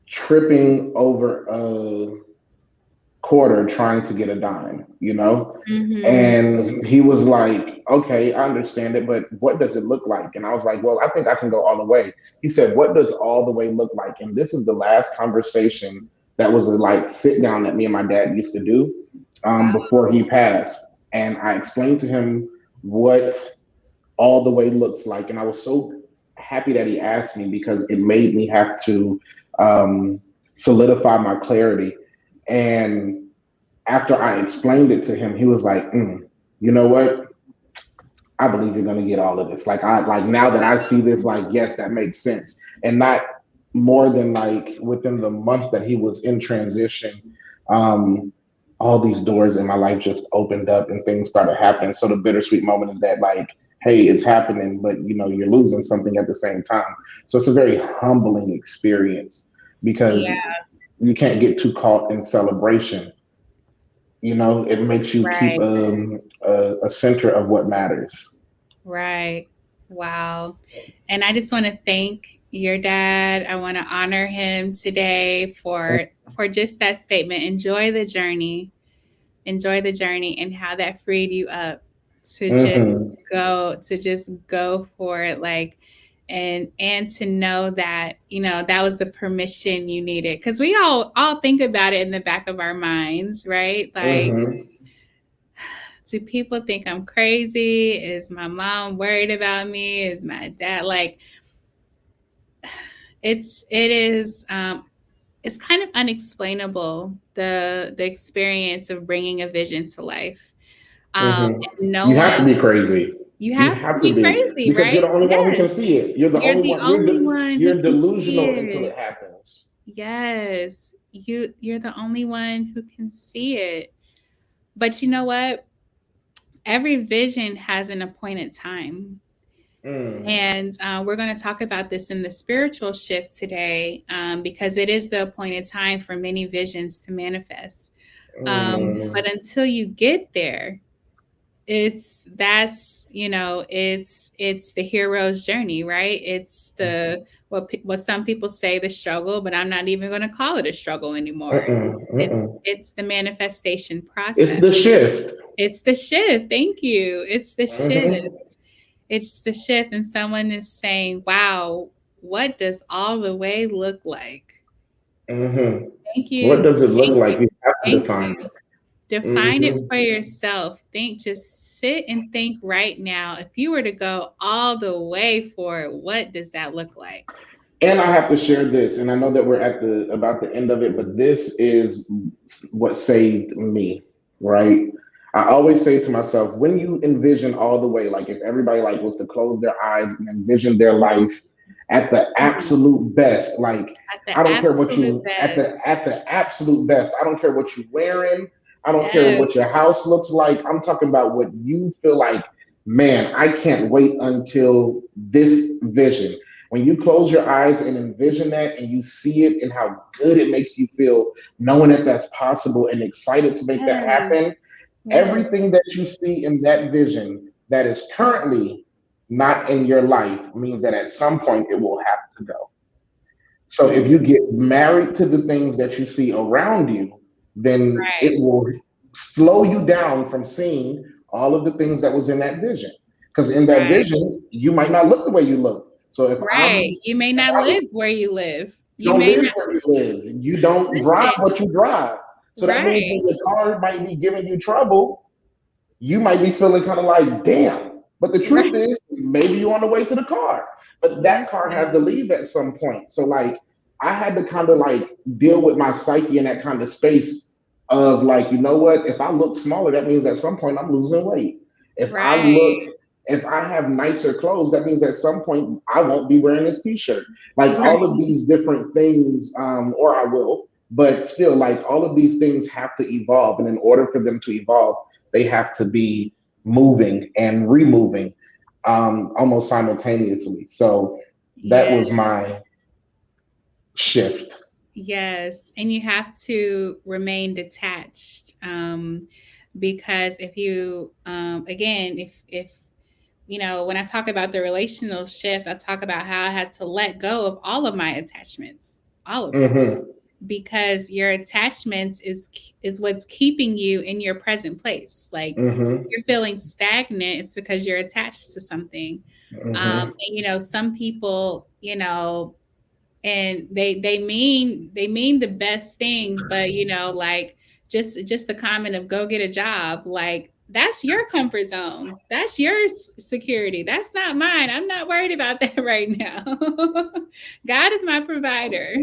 tripping over a quarter trying to get a dime. Mhm. And he was like, okay, I understand it, but what does it look like? And I was like, well, I think I can go all the way. He said, what does all the way look like? And this is the last conversation that was a like sit down that me and my dad used to do, Wow. before he passed. And I explained to him what all the way looks like. And I was so happy that he asked me because it made me have to, um, solidify my clarity. And after I explained it to him, he was like, you know what? I believe you're going to get all of this. Like now that I see this, like, yes, that makes sense. And not more than like within the month that he was in transition, um, all these doors in my life just opened up and things started happening. So the bittersweet moment is that, like, hey, it's happening, but you're losing something at the same time. So it's a very humbling experience Yeah. because you can't get too caught in celebration. It makes you keep Right. a center of what matters. Right. Wow. And I just want to thank your dad. I want to honor him today for just that statement. Enjoy the journey. Enjoy the journey and how that freed you up to just Mm-hmm. go for it, like, and to know that that was the permission you needed, because we all think about it in the back of our minds, right? Like, Mm-hmm. do people think I'm crazy? Is my mom worried about me? Is my dad like, it's kind of unexplainable, the experience of bringing a vision to life. Mm-hmm. And You have to knowing be crazy. you You have to have to be be, crazy, because you're right? the only one who Yes. can see it. You're the You're only the one. only one who You're can see delusional until it. it happens. Yes. You're the only one who can see it. But you know what? Every vision has an appointed time. Mm. And we're going to talk about this in the spiritual shift today, because it is the appointed time for many visions to manifest. Mm. But until you get there, it's the hero's journey, right? It's the what some people say the struggle, but I'm not even going to call it a struggle anymore. Mm-mm. It's the manifestation It's process. the shift. It's the shift. Thank you. It's the shift. Mm-hmm. It's the shift, and someone is saying, "Wow, what does all the way look like?" Hmm. Thank What you, does it look thank like? you, You have to thank define you. it. Define it Hmm. for yourself. Think, just sit and think right now. If you were to go all the way for it, what does that look like? And I have to share this, and I know that we're at the about the end of it, but this is what saved me, right? I always say to myself, when you envision all the way, like if everybody like was to close their eyes and envision their Mhm, life at the mhm. absolute best, like At the I don't care what absolute you best. at the absolute best. I don't care what you're wearing. I don't care Yes, what your house looks like. I'm talking about what you feel like, man, I can't wait until this vision. When you close your eyes and envision that and you see it and how good it makes you feel, knowing that that's possible and excited to make that yes, happen, yes, everything that you see in that vision that is currently not in your life means that at some point it will have to go. So if you get married to the things that you see around you, then right, it will slow you down from seeing all of the things that was in that vision. Because in that right, vision, you might not look the way you look. So right. You may if not I'm live where you live. you You don't may live not where you live, you don't drive listen. what you drive. So that means Right, when your car might be giving you trouble, you might be feeling kind of like, damn. But the right. truth is, maybe you're on the way to the car, but that car has to Listen. leave at some point. So, like, I had to kind of like deal with my psyche in that kind of space of like, you know what? If I look smaller, that means at some point I'm losing weight. If I Right, look, if I have nicer clothes, that means at some point I won't be wearing this t-shirt. Like all right. of these different things, or I will, but still, like all of these things have to evolve. And in order for them to evolve, they have to be moving and removing almost simultaneously. So that Yeah. was my shift. Yes, and you have to remain detached, because if you, again, if you know, when I talk about the relational shift, I talk about how I had to let go of all of my attachments, all of them, Hmm. because your attachments is what's keeping you in your present place. Like Hmm. you're feeling stagnant, it's because you're attached to something. Hmm. And, some people, and they mean the best things, but like just the comment of go get a job, like that's your comfort zone, that's your security, that's not mine. I'm not worried about that right now. God is my provider.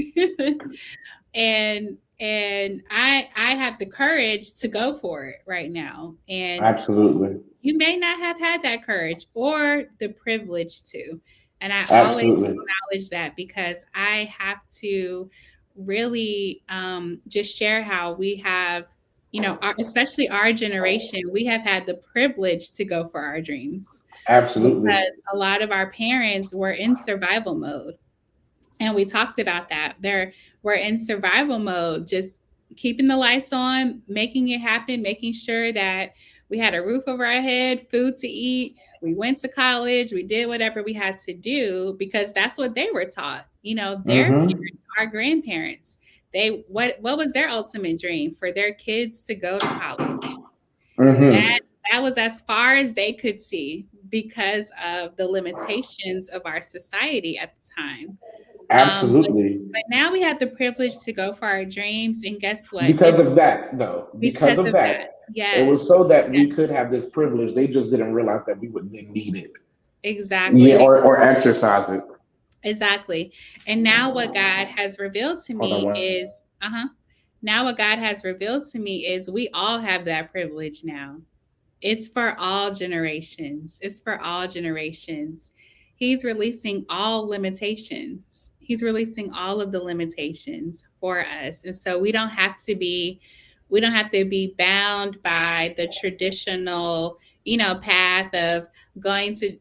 And I have the courage to go for it right now, and Absolutely. you may not have had that courage or the privilege to. And I always Absolutely. acknowledge that, because I have to really just share how we have, especially our generation, we have had the privilege to go for our dreams, Absolutely. because a lot of our parents were in survival mode. And we talked about that. We're in survival mode, just keeping the lights on, making it happen, making sure that we had a roof over our head, food to eat. We went to college, we did whatever we had to do, because that's what they were taught. Their Hmm. parents, our grandparents, what was their ultimate dream? For their kids to go to college. Hmm. That was as far as they could see, because of the limitations of our society at the time. But Absolutely. now we have the privilege to go for our dreams, and guess what? Because of that, though, because Because of of that. that, it was Yes, so that we yes, could have this privilege. They just didn't realize that we would then need it. exactly, Yeah, and or exercise it. exactly. And now what God has revealed to Hold on me one. is, now what God has revealed to me is we all have that privilege now. It's for all generations. It's for all generations. He's releasing all limitations. He's releasing all of the limitations for us. And so we don't have to be bound by the traditional, path of going to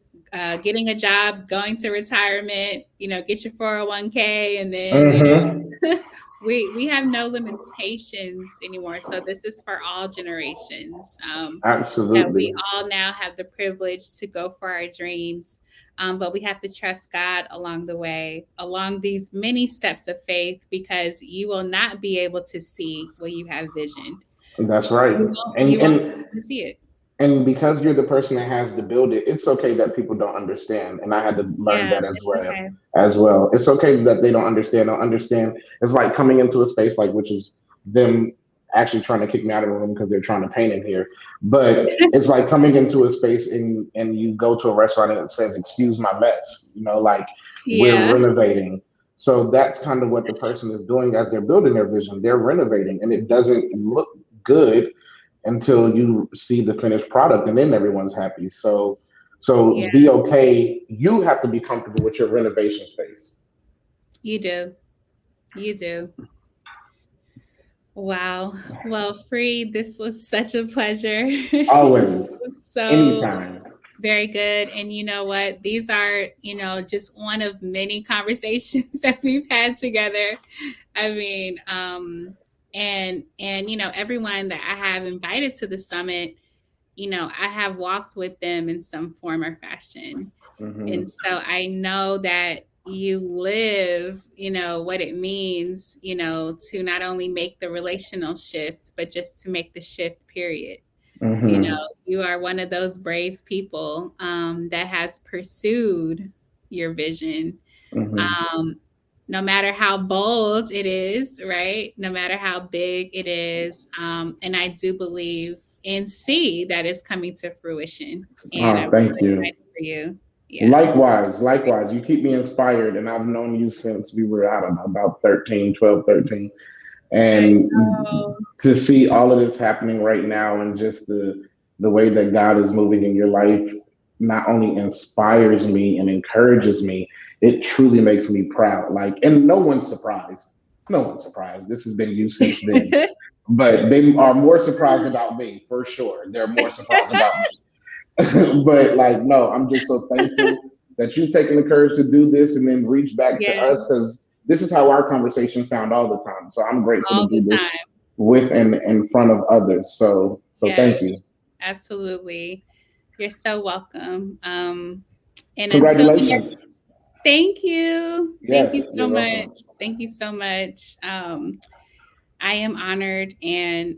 getting a job, going to retirement, get your 401k, and then, Hmm. we have no limitations anymore. So this is for all generations. That we Absolutely. all now have the privilege to go for our dreams. But we have to trust God along the way, along these many steps of faith, because you will not be able to see what you have visioned. That's right. You won't And you won't and be able to see it. And because you're the person that has to build it, it's okay that people don't understand. And I had to learn Yeah, that as it's well. okay. As well, it's okay that they don't understand. Don't understand. It's like coming into a space like which is them actually trying to kick me out of the room because they're trying to paint in here. But it's like coming into a space and you go to a restaurant and it says, "Excuse my mess." You know, like we're Yeah, renovating. So that's kind of what the person is doing as they're building their vision. They're renovating, and it doesn't look good until you see the finished product and then everyone's happy. So yeah, be okay. You have to be comfortable with your renovation space. you do. You do. Wow. Well, Free, this was such a pleasure. This Always. was so Anytime. very good. And you know what? These are, just one of many conversations that we've had together. I mean, and everyone that I have invited to the summit, I have walked with them in some form or fashion. Hmm. And so I know that you live, what it means, to not only make the relational shift, but just to make the shift, period. Hmm. You are one of those brave people that has pursued your vision. Hmm. Um, no matter how bold it is, right? No matter how big it is. And I do believe and see that it's coming to fruition. And I'm Oh, so thank you. excited for you. Yeah. Likewise, likewise. You keep me inspired, and I've known you since we were, I don't know, about 13, 12, 13. I And know. to see all of this happening right now and just the way that God is moving in your life not only inspires me and encourages me, it truly makes me proud. Like, and no one's surprised. No one's surprised. This has been you since then. But they are more surprised about me, for sure. They're more surprised about me. But like, no, I'm just so thankful that you've taken the courage to do this and then reach back to us Yes, because this is how our conversations sound all the time. So I'm grateful to all do the this time. with and in front of others. So thank you. Yes, absolutely. You're so welcome. And until the next, Congratulations. thank you. Thank you Yes, so you're much. welcome. Thank you so much. I am honored, and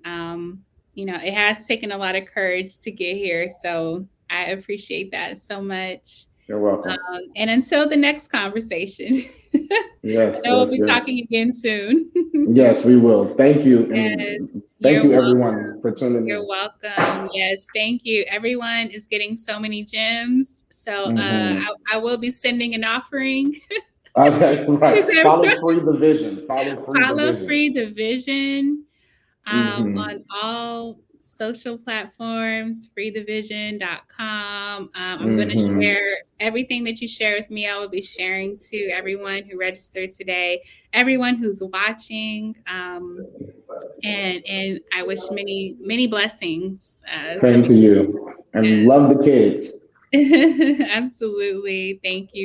it has taken a lot of courage to get here. So I appreciate that so much. You're welcome. And until the next conversation, I Yes, know we'll yes, be yes. talking again soon. Yes, we will. Thank you. Yes, And thank you're you, welcome. everyone, for tuning You're in. welcome. Yes, thank you. Everyone is getting so many gems. So Hmm. I will be sending an offering. Okay, Is right. everyone- Follow Free the Vision. Follow Free the Follow Vision. Free Division Hmm. on all social platforms, freedivision.com. I'm going to Hmm. share everything that you share with me. I will be sharing to everyone who registered today, everyone who's watching. And I wish many, many blessings Same coming. to you. And love the kids. Yes. Absolutely. Thank you.